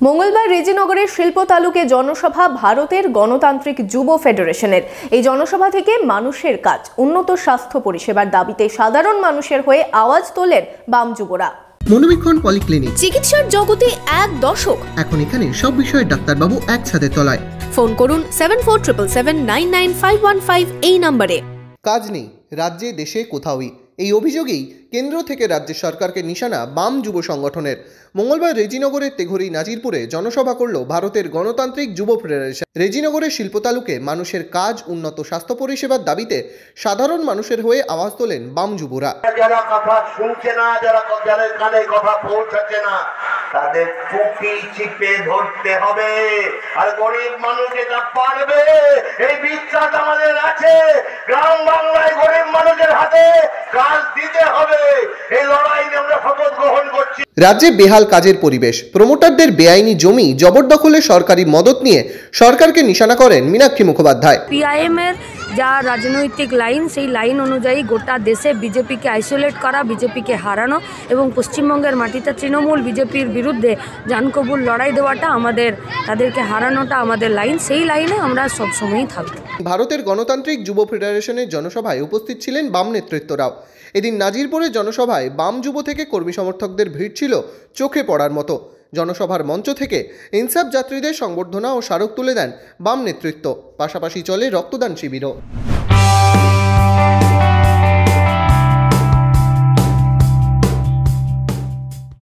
মঙ্গলবার রেজিনগরের শিল্প তালুকে জনসভা ভারতের গণতান্ত্রিক যুব ফেডারেশনের। এই জনসভা থেকে মানুষের কাজ, উন্নত স্বাস্থ্য পরিষেবার দাবিতে সাধারণ মানুষের হয়ে আওয়াজ তোলেন বাম যুবরা। মনোবীক্ষণ পলিক্লিনিক, চিকিৎসার জগতে এক দশক। এখন এখানে সব বিষয়ে ডাক্তারবাবু এক ছাদের তলায়। ফোন করুন 7477799515 এই নম্বরে। কাজ নেই রাজ্যে দেশে কোথাওই, এই অভিযোগেই কেন্দ্র থেকে রাজ্য সরকারকে নিশানা বাম যুব সংগঠনের। মঙ্গলবার রেজিনগরের তেঘরি নাজিরপুরে জনসভা করল ভারতের গণতান্ত্রিক যুব ফেডারেশন। রেজিনগরের শিল্প তালুকে মানুষের কাজ, উন্নত স্বাস্থ্য পরিষেবার দাবিতে সাধারণ মানুষের হয়ে আওয়াজ তোলেন বাম যুবরা। যারা কথা শুনছে না, যারা কানে কথা পৌঁছাচ্ছে না, তাদের টুপি চিপে ধরতে হবে। আর গরিব মানুষ এটা পারবে, এই বিশ্বাস আমাদের আছে। গ্রাম বাংলায় গরিব মানুষের হাতে কাজ দিতে হবে, এই লড়াই নিয়ে আমরা শপথ গ্রহণ করছি। রাজ্যে বেহাল কাজের পরিবেশ, প্রমোটারদের বেআইনি জমি জবরদখলে সরকারি মদত নিয়ে সরকারকে নিশানা করেন মীনাক্ষী মুখোপাধ্যায়। পিআইএম এর যা রাজনৈতিক লাইন, সেই লাইন অনুযায়ী গোটা দেশে বিজেপিকে আইসোলেট করা, বিজেপিকে হারানো এবং পশ্চিমবঙ্গের মাটিতে তৃণমূল বিজেপির বিরুদ্ধে জানকবুল লড়াই দেওয়াটা আমাদের, তাদেরকে হারানোটা আমাদের লাইন। সেই লাইনে আমরা সবসময়ই থাকব। ভারতের গণতান্ত্রিক যুব ফেডারেশনের জনসভায় উপস্থিত ছিলেন বাম নেতৃত্বরাও। এদিন নাজিরপুরের জনসভায় বাম যুব থেকে কর্মী সমর্থকদের ভিড় ছিল চোখে পড়ার মতো। জনসভার মঞ্চ থেকে ইনসাফ যাত্রীদের সংবর্ধনা ও স্মারক তুলে দেন বাম নেতৃত্ব। পাশাপাশি চলে রক্তদান শিবিরও।